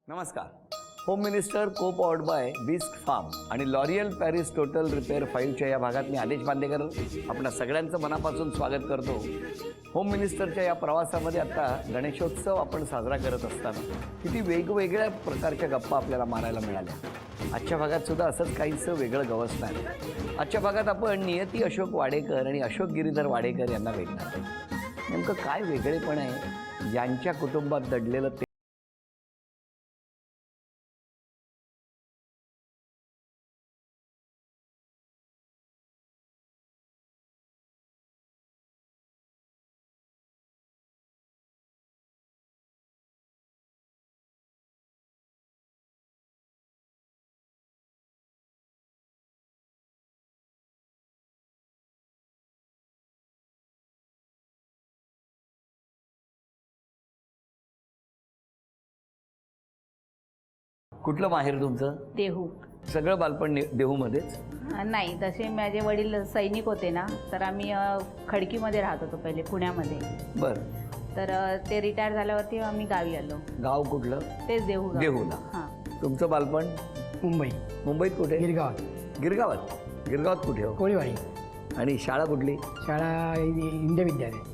नमस्कार. Home minister को powered by Bisk Farm आणि लॉरियल पॅरिस टोटल रिपेअर 5च्या या भागात मी आदेश बांदेकर आपल्या सगळ्यांचं मनापासून स्वागत करतो. होम मिनिस्टरच्या या प्रवासामध्ये आता गणेशोत्सव आपण साजरा करत असताना किती वेगवेगळ्या प्रकारच्या गप्पा आपल्याला मारायला मिळाल्या. आजच्या भागात सुद्धा असंच काहीसं वेगळं गवसणार आहे. आजच्या भागात आपण नियती अशोक वाडेकर आणि अशोक गिरीधर वाडेकर यांना भेटणार आहे. नेमकं काय वेगळेपण आहे ज्यांच्या कुटुंबात दडलेलं ते कुठलं माहेर तुमचं? देहू. सगळं बालपण देहूमध्येच? नाही, तसे माझे वडील सैनिक होते ना, तर आम्ही खडकीमध्ये राहत होतो पहिले पुण्यामध्ये. बरं. तर ते रिटायर झाल्यावरती आम्ही गावी आलो. गाव कुठलं? तेच देहू. देहूला. हां. तुमचं बालपण? मुंबई. मुंबईत कुठे? गिरगावात. गिरगावात? गिरगावात कुठे हो? कोळीवाडी. आणि शाळा कुठली? शाळा इंडिया विद्यालय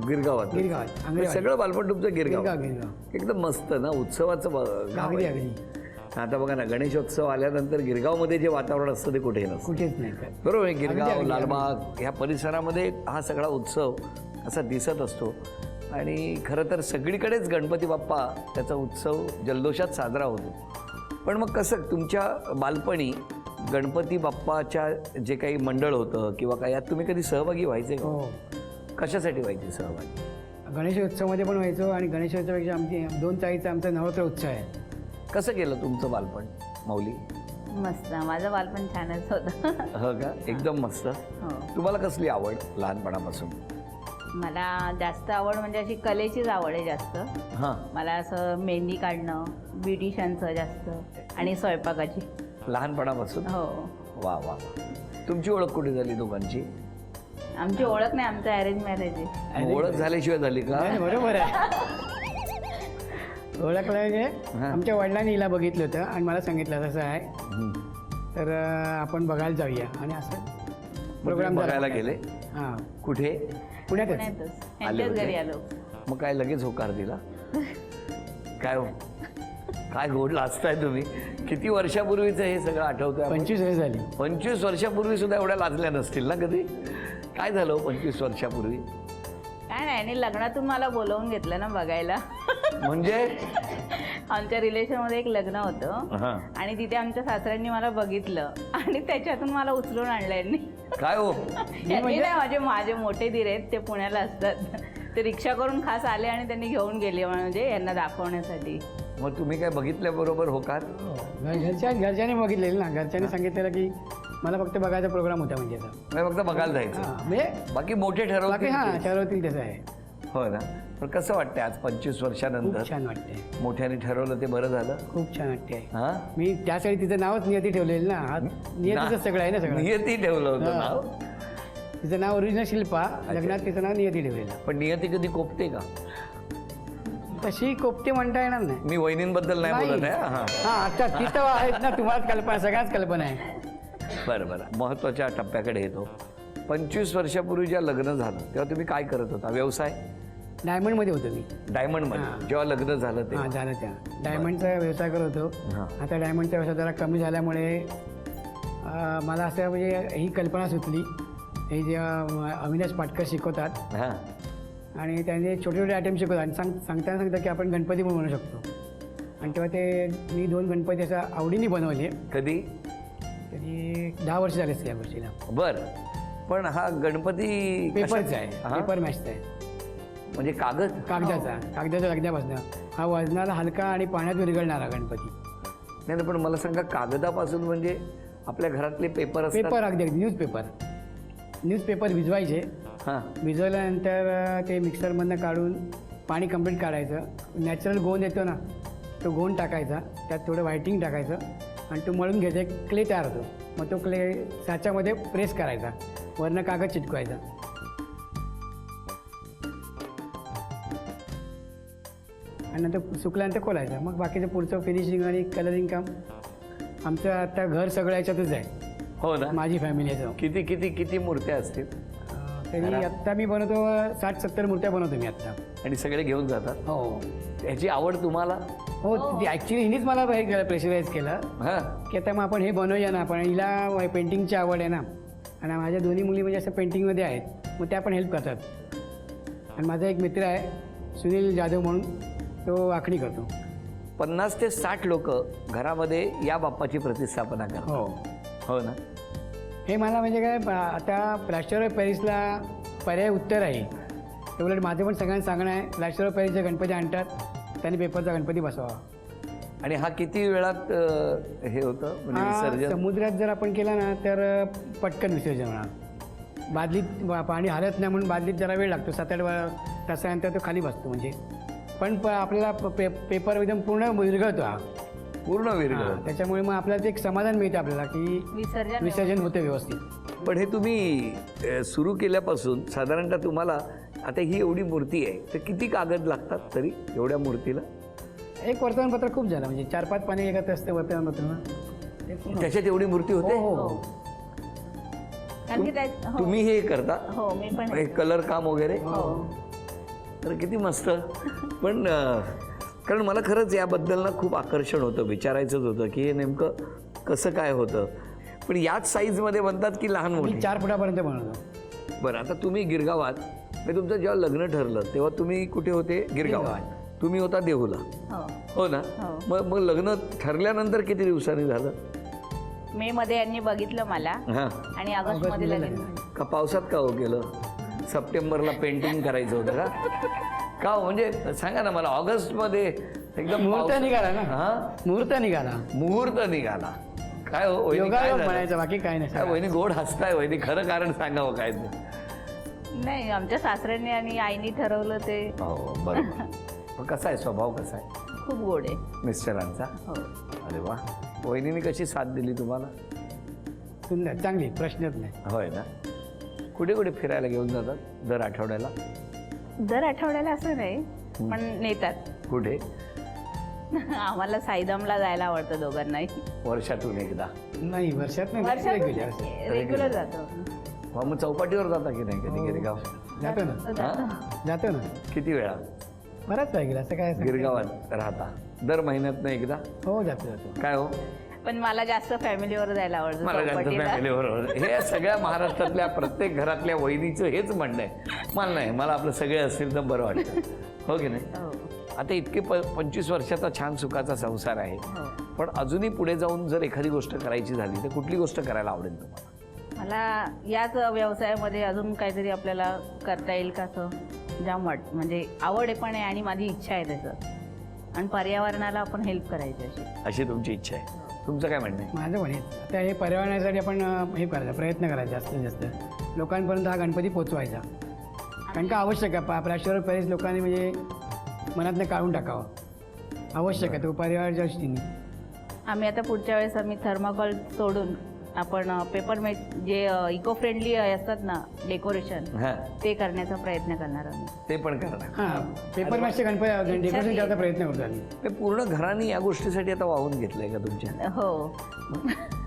गिरगावात. गिरगावात. सगळं बालपण तुमचं गिरगाव? गिरगाव. एकदम मस्त ना, उत्सवाचं गाव अगदी आहे. अगदी. आता बघा ना, गणेशोत्सव आल्यानंतर गिरगावमध्ये जे वातावरण असतं ते कुठेही नसतं. कुठेच नाही काय. बरोबर आहे. गिरगाव, अगदी. लालबाग ह्या परिसरामध्ये हा सगळा उत्सव असा दिसत असतो. आणि खरं तर सगळीकडेच गणपती बाप्पा त्याचा उत्सव जल्लोषात साजरा होतो. पण मग कसं तुमच्या बालपणी गणपती बाप्पाच्या जे काही मंडळ होतं किंवा काय, यात तुम्ही कधी सहभागी व्हायचे का? हो. कशासाठी व्हायचे सहभागी? गणेशोत्सवमध्ये पण व्हायचो. आणि गणेशोत्सवापेक्षा आमची 2 चाळीचा आमचा नवरात्र उत्सव आहे. कसं केलं तुमचं बालपण माऊली? मस्त. माझं बालपण छानच होतं. हो का? एकदम मस्त. हो. तुम्हाला कसली आवड लहानपणापासून? मला जास्त आवड म्हणजे अशी कलेचीच आवड आहे जास्त. हां. मला असं मेहंदी काढणं, ब्युटिशियनचं जास्त, आणि स्वयंपाकाची. लहानपणापासून? हो. वा वा. तुमची ओळख कुठे झाली दोघांची? आमची ओळख नाही, आमचं अरेंज मॅरेज आहे. ओळख झाल्याशिवाय झाली का? नाही, बरोबर आहे. ओळखलं म्हणजे आमच्या वडिलांनी हिला बघितलं होतं आणि मला सांगितलं तसं आहे, तर आपण बघायला जाऊया. आणि असं प्रोग्राम बघायला गेले? हां. कुठे? पुण्यातच. यांच्याच घरी आलो. मग काय लगेच होकार दिला? काय हो, काय गोड लाजताय तुम्ही. किती वर्षापूर्वीचं हे सगळं आठवतंय? 25 वर्ष झाली. 25 वर्षापूर्वी सुद्धा एवढ्या लाजल्या नसतील ना कधी? काय झालं 25 वर्षापूर्वी? काय नाही, आणि लग्नातून मला बोलवून घेतलं ना बघायला. म्हणजे आमच्या रिलेशनमध्ये एक लग्न होतं हां. आणि तिथे आमच्या सासऱ्यांनी मला बघितलं आणि त्याच्यातून मला उचलून आणलं यांनी. काय हो? यांनी नाही, माझे मोठे दीर आहेत, ते पुण्याला असतात. ते रिक्षा करून खास आले आणि त्यांनी घेऊन गेले म्हणजे यांना दाखवण्यासाठी. मग तुम्ही काय बघितल्याबरोबर होकार? घरच्यांनी बघितलेलं ना. घरच्यांनी सांगितलेलं की मला फक्त बघायचा प्रोग्राम होता म्हणजे आता. नाही, फक्त बघायला जायचं. म्हणजे बाकी मोठे बाकी ठरवतील. ठरवतील तसं आहे. हो ना. पण कसं वाटतंय आज 25 वर्षानंतर? खूप छान वाटते. मोठ्याने ठरवलं ते बरं झालं. खूप छान वाटते. हां. मी त्यासाठी तिचं नावच नियती ठेवलेलं ना. हा नियतीचं सगळं आहे ना. सगळं नियती ठेवलं होतं हां. नाव. तिचं नाव ओरिजिनल शिल्पा, लग्नात तिचं नाव नियती ठेवलेलं. पण नियती कधी कोपते का? तशी कोपते म्हणता येणार नाही. मी वहिनींबद्दल नाही बोलत आहे. हां. हां, आता तिथं आहेत ना, तुम्हाला कल्पना, सगळ्याच कल्पना आहे. बरं बरं. महत्त्वाच्या टप्प्याकडे येतो. 25 वर्षापूर्वी जेव्हा लग्न झालं तेव्हा तुम्ही काय करत होता? व्यवसाय? डायमंडमध्ये होतो मी. डायमंडमध्ये? हां. जेव्हा लग्न झालं ते? हां, झालं त्या. डायमंडचा व्यवसाय करत होतो. हां. आता डायमंडचा व्यवसाय जरा कमी झाल्यामुळे मला असं म्हणजे ही कल्पना सुचली. हे जे अविनाश पाटकर शिकवतात हां. आणि त्यांनी छोटे छोटे आयटम शिकवतात आणि सांगताना सांगतात की आपण गणपती पण बनवू शकतो. आणि तेव्हा ते मी 2 गणपती असं आवडीने बनवले. कधी? तरी 10 वर्ष झाले या गोष्टीला. बरं. पण हा गणपती पेपरचा आहे. हां? पेपर मॅचचा आहे. म्हणजे कागदाच्या लगद्यापासून. हा वजनाला हलका आणि पाण्यात विरघळणारा गणपती. नाही, पण मला सांगा, कागदापासून म्हणजे आपल्या घरातले पेपर असतात? पेपर, अगदी न्यूजपेपर भिजवायचे. हां. भिजवल्यानंतर ते मिक्सरमधनं काढून पाणी कंप्लीट काढायचं. नॅचरल गोंद येतो ना, तो गोंद टाकायचा. त्यात थोडं व्हायटिंग टाकायचं आणि तो मळून घ्यायचा. एक क्ले तयार होतो. मग तो क्ले साच्यामध्ये प्रेस करायचा, वरनं कागद चिटकवायचा. . आणि नंतर सुकल्यानंतर खोलायचं. मग बाकीचं पुढचं फिनिशिंग आणि कलरिंग काम आमचं आता घर सगळं याच्यातच आहे. हो ना. माझी फॅमिली याचं किती किती किती मूर्त्या असतील तरी आत्ता मी बनवतो 60-70 मूर्त्या बनवतो मी आत्ता. आणि सगळे घेऊन जातात? हो याची आवड तुम्हाला? हो ती ॲक्च्युली हिनीच मला हे प्रेशराईज केलं हां. की आता मग आपण हे बनवूया ना. आपण हिला पेंटिंगची आवड आहे ना आणि माझ्या दोन्ही मुली म्हणजे असं पेंटिंगमध्ये आहेत, मग त्या पण हेल्प करतात. आणि माझा एक मित्र आहे सुनील जाधव म्हणून, तो आखणी करतो. 50 ते 60 लोक घरामध्ये या बाप्पाची प्रतिस्थापना करतात. हो हो ना. हे मला म्हणजे काय आता प्लॅस्टर ऑफ पॅरिसला पर्याय उत्तर आहे. ते उलट माझं पण सगळ्यांना सांगणं आहे, प्लॅस्टर ऑफ पॅरिसचे गणपती आणतात त्यांनी पेपरचा गणपती बसवावा. आणि हा किती वेळात हे होतं म्हणजे हा विसर्जन? समुद्रात जर आपण केला ना तर पटकन विसर्जन होणार. बादलीत पाणी हलत नाही म्हणून बादलीत जरा वेळ लागतो, 7-8 तासानंतर तो खाली बसतो म्हणजे. पण आपल्याला पेपर एकदम पूर्ण विरघळतो हा. पूर्ण विरघळ. त्याच्यामुळे मग आपल्याला ते एक समाधान मिळतं आपल्याला की विसर्जन होतं व्यवस्थित. पण हे तुम्ही सुरू केल्यापासून साधारणतः तुम्हाला आता ही एवढी मूर्ती आहे तर किती कागद लागतात तरी एवढ्या मूर्तीला? एक वर्तमानपत्र खूप झालं म्हणजे 4-5 पाणी एकत्र असते वर्तमानपत्र. त्याच्यात एवढी मूर्ती होते? हो. कारण की त्यात हो. तुम्ही हे करता? हो मी पण हे कलर काम वगैरे? हो. तर किती मस्त. पण कारण मला खरंच याबद्दल ना खूप आकर्षण होतं, विचारायचंच होतं की हे नेमकं कसं काय होतं. पण याच साईजमध्ये बनतात की लहान मोठी? 4 फुटापर्यंत बनवतो. बरं, आता तुम्ही गिरगावात म्हणजे तुमचं जेव्हा लग्न ठरलं तेव्हा तुम्ही कुठे होते? गिरगावात. तुम्ही होता देहूला? हो. हो ना. मग लग्न ठरल्यानंतर किती दिवसांनी झालं? मे मध्ये यांनी बघितलं मला हां. आणि ऑगस्ट मध्ये लगेच. का पावसात का हो केलं? सप्टेंबरला पेंटिंग करायचं होतं का? का हो म्हणजे सांगा ना मला. ऑगस्टमध्ये एकदम मुहूर्त निघाला ना. हां, मुहूर्त निघाला, मुहूर्त निघाला. काय हो वहिनी, काय योगायोग झालं? म्हणायचं, बाकी काय काय नाही. वहिनी गोड हसताय वहिनी, खरं कारण सांगावं काय ते. नाही आमच्या सासऱ्यांनी आणि आईनी ठरवलं ते. हो बरोबर. पण कसा आहे स्वभाव, कसा आहे खूप गोड आहे मिस्टरांचा? हो. अरे वा. वहिनीने कशी साथ दिली तुम्हाला? सुंदर, चांगली, प्रश्नच नाही. होय ना. कुठे कुठे फिरायला घेऊन जातात दर आठवड्याला? दर आठवड्याला असं नाही पण नेतात. कुठे? आम्हाला साईदामला जायला आवडतं दोघांनाही. वर्षातून एकदा? नाही वर्षात नाही, regular असं. रेग्युलर जातो. मग चौपाटीवर जाता की नाही कधी गिरगाव? जातो ना, हां? जातो ना. किती वेळा बराच पाहिजे असं काय सांगता. गिरगावात राहता? दर महिन्यात एकदा? हो जातो. काय हो? पण मला जास्त फॅमिलीवर जायला आवडतं मला जास्त चौपाटीला. फॅमिलीबरोबर. हे सगळ्या महाराष्ट्रातल्या प्रत्येक घरातल्या वहिनीचं हेच म्हणणं आहे. मला नाही, मला आपलं सगळे असतील तर बरं वाटतं. हो की नाही? हो. आता इतके 25 वर्षाचा छान सुखाचा संसार आहे, हो. पण अजूनही पुढे जाऊन जर एखादी गोष्ट करायची झाली तर कुठली गोष्ट करायला आवडेल तुम्हाला? मला याच व्यवसायामध्ये अजून काहीतरी आपल्याला करता येईल का असं जाम म्हणजे आवड आहे पण आहे आणि माझी इच्छा आहे त्याचं. आणि पर्यावरणाला आपण हेल्प करायची अशी तुमची इच्छा आहे. तुमचं काय म्हणणं आहे? माझं म्हणे आता हे पर्यावरणासाठी आपण हे करायचं, प्रयत्न करायचा जास्तीत जास्त लोकांपर्यंत हा गणपती पोचवायचा. कारण का आवश्यक आहे. प्लॅस्टर ऑफ पॅरिस लोकांनी म्हणजे मनातनं काढून टाकावं, आवश्यक आहे तो पर्यावरणाच्या दृष्टीने. आम्ही आता पुढच्या वेळेस आम्ही थर्माकोल सोडून आपण पेपरमेट जे इको फ्रेंडली असतात ना डेकोरेशन, हां, ते करण्याचा प्रयत्न करणार आम्ही. ते पण करणार. हां, पेपर मॅचचे गणपती डेकोरेशन करायचा प्रयत्न करतो आम्ही. ते पूर्ण घराने या गोष्टीसाठी आता वाहून घेतलंय का तुमच्या? हो.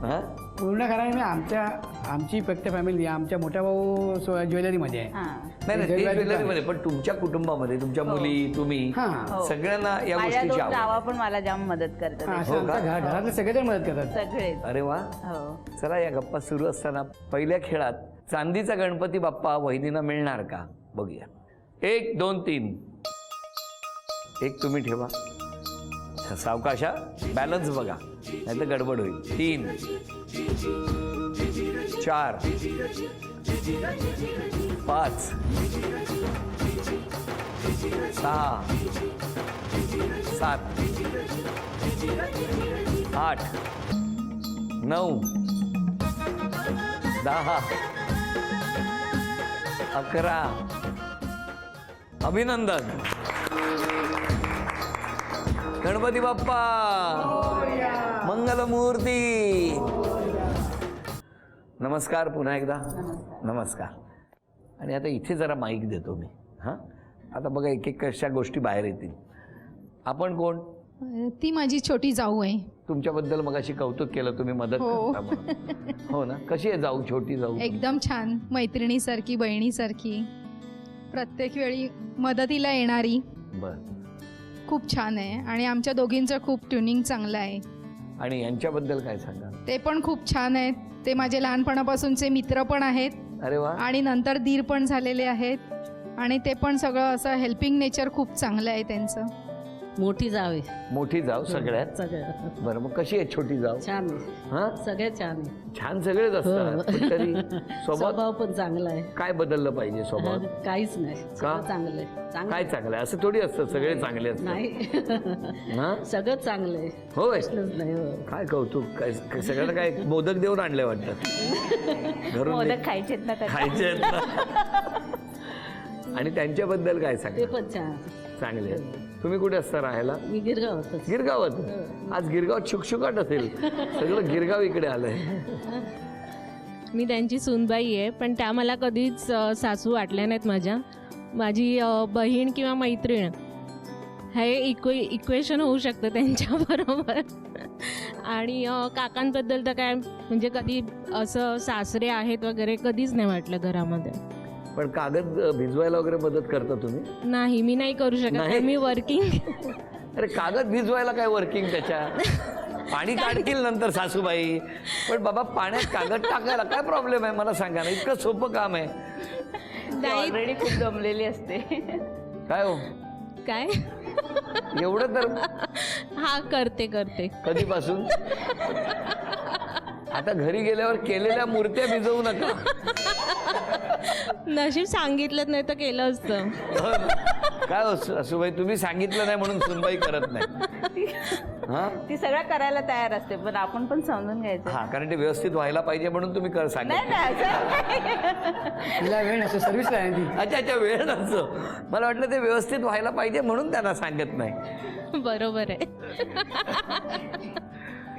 हां? पूर्ण घराने आमची फक्त फॅमिली, आमच्या मोठा भाऊ ज्वेलरीमध्ये आहे. हां. नाही नाही, ते ज्वेलरीमध्ये, पण तुमच्या कुटुंबामध्ये तुमच्या मुली, तुम्ही हां हो. सगळ्यांना या माझ्या गोष्टीची 2 आवड जावा आहे. पण मला जाम मदत करतात. हां, असं हो का? आमच्या घरातले सगळेजण मदत करतात. सगळे. अरे वा. हो. चला, या गप्पा सुरू असताना पहिल्या खेळात चांदीचा गणपती बाप्पा वहिनींना मिळणार का बघूया. 1 2 3. एक तुम्ही ठेवा. सावकाशा, बॅलन्स बघा नाही तर गडबड होईल. 3 4 5 6 7 8 9 10 11. अभिनंदन. गणपती बाप्पा मंगलमूर्ती. नमस्कार पुन्हा एकदा. नमस्कार. आणि आता इथे जरा माईक देतो मी. हां, आता बघा एक एक कशा गोष्टी बाहेर येतील. आपण कोण? ती माझी छोटी जाऊ आहे. तुमच्याबद्दल मगाशी कौतुक केलं तुम्ही मदत हो. करता म्हणून. हो ना, कशी आहे जाऊ, छोटी जाऊ? एकदम छान, मैत्रिणीसारखी, बहिणीसारखी, प्रत्येक वेळी मदतीला येणारी. बर. खूप छान आहे आणि आमच्या दोघींचं खूप ट्युनिंग चांगलं आहे. आणि यांच्याबद्दल काय सांगा? ते पण खूप छान आहेत. ते माझे लहानपणापासूनचे मित्र पण आहेत अरे वा. आणि नंतर दीर पण झालेले आहेत आणि ते पण सगळं असं हेल्पिंग नेचर खूप चांगलं आहे त्यांचं. मोठी जावे मोठी जाऊ सगळ्यात. सगळं बरं, मग कशी आहे छोटी जाऊ? छान आहे, हा, सगळे छान आहे. छान सगळेच असतात, पण तरी स्वभाव स्वभाव पण चांगला आहे. काय बदललं पाहिजे स्वभाव? काहीच नाही, का? सगळं चांगलं आहे. काय चांगलं आहे असं थोडी असतं, सगळे चांगले असतात. नाही हा, सगळं चांगलं आहे, होय. प्रश्नच नाही. हो. काय कौतुक, काय सगळ्यांना काय मोदक देऊन आणले वाटतात घरून? मोदक खायचेत ना त्याचे. खायचे आहेत ना. आणि त्यांच्याबद्दल काय ते सांगा? पण छान. चांगले आहेत. तुम्ही कुठे असता राहायला? मी गिरगावातच. गिरगावात. आज गिरगावात शुकशुकाट असेल, सगळं गिरगाव इकडे आलंय. मी त्यांची सूनबाई आहे, पण त्या मला कधीच सासू वाटल्या नाहीत माझ्या. माझी बहीण किंवा मैत्रीण हे इक्वेशन होऊ शकतं त्यांच्याबरोबर. आणि काकांबद्दल तर काय म्हणजे कधी असं सासरे आहेत वगैरे कधीच नाही वाटलं घरामध्ये. पण कागद भिजवायला वगैरे मदत करता तुम्ही? नाही, मी नाही करू शकत, नाही? मी वर्किंग. अरे कागद भिजवायला काय वर्किंग त्याच्या? पाणी काढतील नंतर सासूबाई, पण बाबा पाण्यात कागद टाकायला काय प्रॉब्लेम आहे मला सांगा ना, इतकं सोपं काम आहे. नाही ऑलरेडी खूप दमलेली असते. काय हो, काय एवढं तर हा करते कधीपासून? आता घरी गेल्यावर केलेल्या मूर्त्या भिजवू नका. नशीब सांगितलं नाही तर केलं असतं. काय हो सासूबाई, तुम्ही सांगितलं नाही म्हणून सुनबाई करत नाही? हा, ती सगळं करायला तयार असते, पण आपण पण समजून घ्यायचं. हा, कारण ते व्यवस्थित व्हायला पाहिजे म्हणून तुम्ही नाही सांगितलं. नाही असं तिला वेळ नसतो, सर्व्हिसला आहे ती. अच्छा, वेळ नसतो. मला वाटलं ते व्यवस्थित व्हायला पाहिजे म्हणून त्यांना सांगत नाही. बरोबर आहे.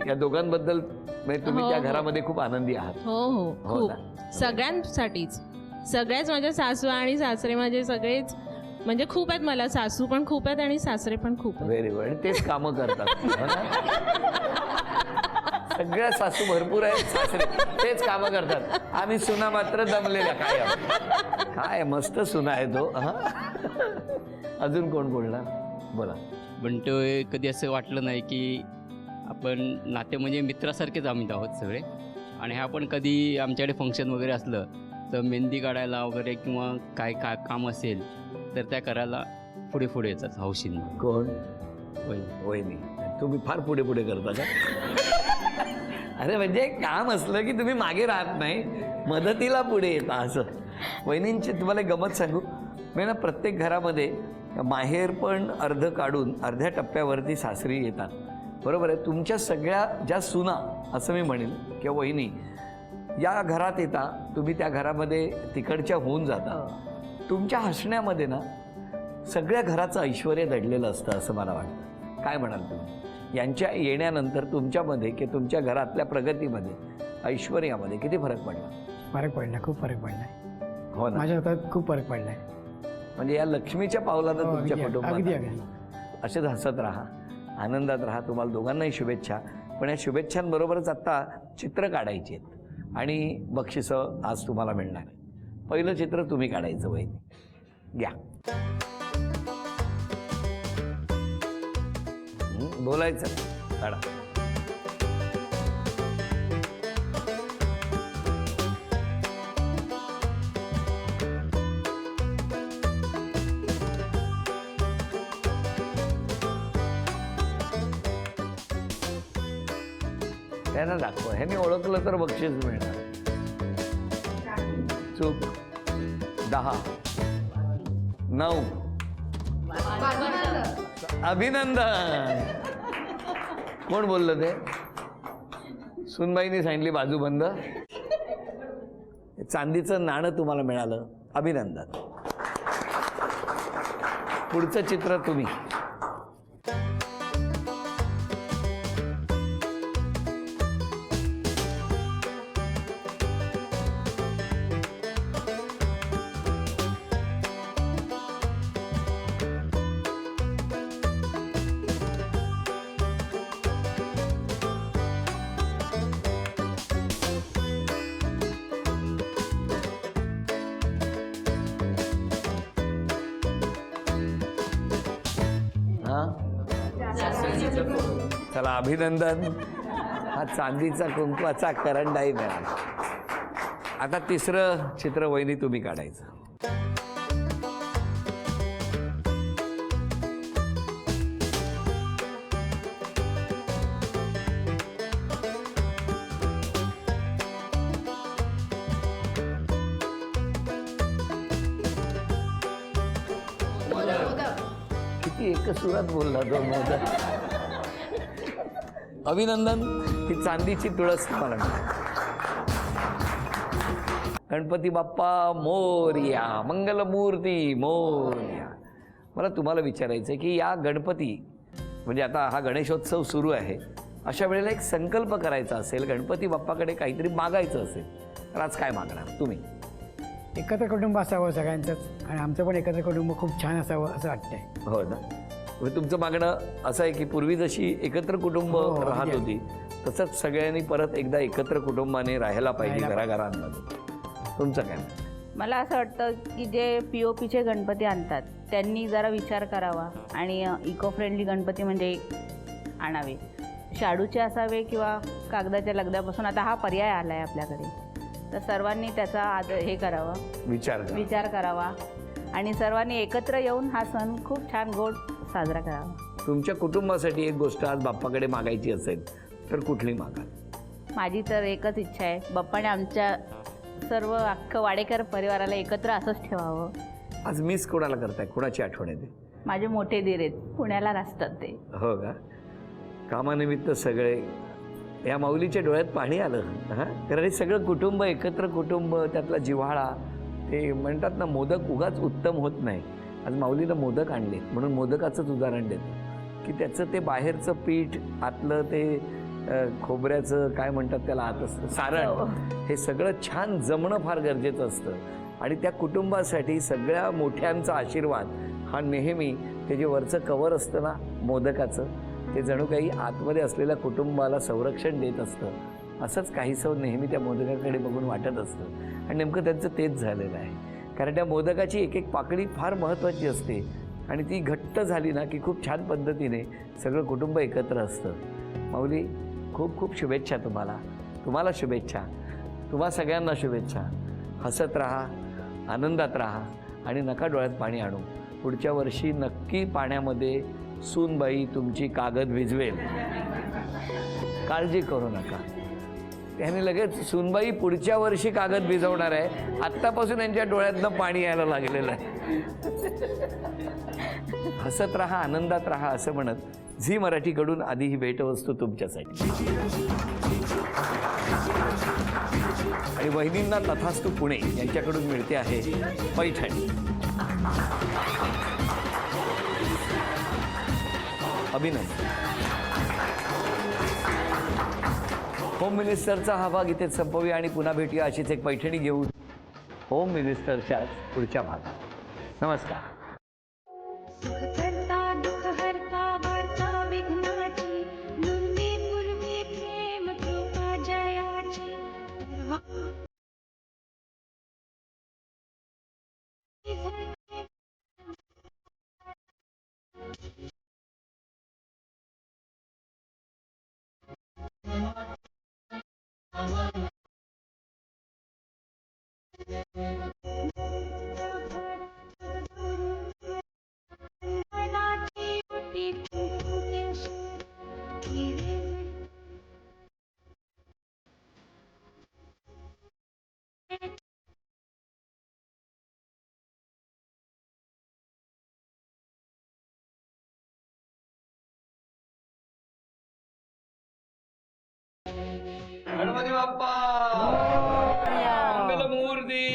या दोघांबद्दल म्हणजे तुम्ही हो, त्या हो. घरामध्ये खूप आनंदी आहात. हो हो हो खूप. ना? सगळ्यांसाठीच, सगळ्याच माझ्या सासू आणि सासरे माझे सगळेच म्हणजे खूप आहेत. मला सासू पण खूप आहेत आणि सासरे पण खूप आहेत. Very good. तेच कामं करतात. हो ना? सगळ्या सासू भरपूर आहेत, सासरे तेच कामं करतात. आम्ही सुना मात्र दमलेल्या. काय मस्त सुना आहे तो. हा? अजून कोण बोलणार? बोला. बंटो कधी असं वाटलं नाही की आपण नाते म्हणजे मित्रासारखेच आम्ही आहोत सगळे. आणि ह्या पण कधी आमच्याकडे फंक्शन वगैरे असलं तर मेहंदी काढायला वगैरे किंवा काय काम असेल तर त्या करायला पुढे येतात हौशीनं. कोण? होय. वहिनी. तुम्ही फार पुढे करता का? अरे म्हणजे काम असलं की तुम्ही मागे राहत नाही, मदतीला पुढे येता असं. वहिनींची तुम्हाला एक गमत सांगू मी ना, प्रत्येक घरामध्ये माहेर पण अर्ध काढून अर्ध्या टप्प्यावरती सासरी येतात. बरोबर आहे. तुमच्या सगळ्या ज्या सुना असं मी म्हणेन किंवा वहिनी या घरात येता, तुम्ही त्या घरामध्ये तिकडच्या होऊन जाता. तुमच्या हसण्यामध्ये ना सगळ्या घराचं ऐश्वर दडलेलं असतं असं मला वाटतं. काय म्हणाल तुम्ही? यांच्या येण्यानंतर तुमच्यामध्ये की तुमच्या घरातल्या प्रगतीमध्ये, ऐश्वर्यामध्ये किती फरक पडला? फरक पडला, खूप फरक पडला. हो ना. माझ्या स्वतः खूप फरक पडलाय. म्हणजे या लक्ष्मीच्या पावलानं हो, तुमच्या अगदी कुटुंबात अगदी. असेच हसत राहा, आनंदात राहा. तुम्हाला दोघांनाही शुभेच्छा. पण या शुभेच्छांबरोबरच आत्ता चित्र काढायची आहेत आणि बक्षिसं आज तुम्हाला मिळणार आहे. पहिलं चित्र तुम्ही काढायचं वहिनी. घ्या. बोलायचं काढा. त्यांना दाखवा. ह्यांनी ओळखलं तर बक्षीस मिळणार. चूक. 10 9. अभिनंदन. कोण बोललं ते? सुनबाईंनी सांगितली बाजूबंद. चांदीचं नाणं तुम्हाला मिळालं. अभिनंदन. पुढचं चित्र तुम्ही. चला अभिनंदन. हा चांदीचा कुंकवाचा करंडाही मिळाला. आता तिसरं चित्र वहिनी तुम्ही काढायचं. किती एकच सुरात बोलला तो मोदक. अभिनंदन. ही चांदीची तुळस तुम्हाला मिळाली. गणपती बाप्पा मोरया, मंगलमूर्ती मोरया. मला तुम्हाला विचारायचं आहे की या गणपती म्हणजे आता हा गणेशोत्सव सुरू आहे, अशा वेळेला एक संकल्प करायचा असेल, गणपती बाप्पाकडे काहीतरी मागायचं असेल, तर आज काय मागणार तुम्ही? एकत्र कुटुंब असावं सगळ्यांचंच, आणि आमचं पण एकत्र कुटुंब खूप छान असावं असं वाटतंय. हो ना. म्हणजे तुमचं मागणं असं आहे की पूर्वी जशी एकत्र कुटुंब हो, राहत म्हणजे. होती तसंच सगळ्यांनी परत एकदा एकत्र कुटुंबाने राहायला पाहिजे घराघरांमध्ये. तुमचं काय? मला असं वाटतं की जे POPचे गणपती आणतात त्यांनी जरा विचार करावा आणि इको फ्रेंडली गणपती म्हणजे आणावे. शाडूचे असावे किंवा कागदाच्या लगद्यापासून आता हा पर्याय आला आहे आपल्याकडे, तर सर्वांनी त्याचा हे करावा, विचार करावा आणि सर्वांनी एकत्र येऊन हा सण खूप छान गोड साजरा करावा. तुमच्या कुटुंबासाठी एक गोष्ट आज बाप्पाकडे मागायची असेल तर कुठली मागाल? माझी तर एकच इच्छा आहे, बाप्पाने आमच्या सर्व अख्खं वाडेकर परिवाराला एकत्र असंच ठेवावं. आज मिस कोणाला करताय? कोणाची आठवण येते? माझे मोठे दीर आहेत, पुण्याला असतात ते. हो का? कामानिमित्त सगळे. या माऊलीच्या डोळ्यात पाणी आलं. हां, कारण हे सगळं कुटुंब, एकत्र कुटुंब, त्यातला जिव्हाळा. ते म्हणतात ना, मोदक उगाच उत्तम होत नाही. आज माऊलीनं मोदक आणले म्हणून मोदकाचंच उदाहरण देतो की त्याचं ते बाहेरचं पीठ, आतलं ते खोबऱ्याचं काय म्हणतात त्याला, आत असतं सारण, हे सगळं छान जमणं फार गरजेचं असतं. आणि त्या कुटुंबासाठी सगळ्या मोठ्यांचा आशीर्वाद हा नेहमी, ते जे वरचं कवर असतं ना मोदकाचं, ते जणू काही आतमध्ये असलेल्या कुटुंबाला संरक्षण देत असतं. असंच काहीसं नेहमी त्या मोदकाकडे बघून वाटत असतं. आणि नेमकं त्यांचं तेच झालेलं आहे. कारण त्या मोदकाची एक एक पाकळी फार महत्त्वाची असते आणि ती घट्ट झाली ना की खूप छान पद्धतीने सगळं कुटुंब एकत्र असतं. माऊली, खूप खूप शुभेच्छा तुम्हाला. तुम्हाला शुभेच्छा. तुम्हा सगळ्यांना शुभेच्छा. हसत राहा, आनंदात राहा आणि नका डोळ्यात पाणी आणू. पुढच्या वर्षी नक्की पाण्यामध्ये सूनबाई तुमची कागद भिजवेल, काळजी करू नका. त्याने लगेच सूनबाई पुढच्या वर्षी कागद भिजवणार आहे, आत्तापासून यांच्या डोळ्यातनं पाणी यायला लागलेलं आहे. हसत राहा, आनंदात राहा असं म्हणत झी मराठीकडून आधी ही भेटवस्तू तुमच्यासाठी. आणि वहिनींना तथास्तु पुणे यांच्याकडून मिळते आहे पैठणी. अभिनंदन. होम मिनिस्टरचा हा भाग इथेच संपवूया आणि पुन्हा भेटूया अशीच एक पैठणी घेऊन होम मिनिस्टरच्या पुढच्या भागात. नमस्कार. गणपती बाप्पा मंगलमूर्ती.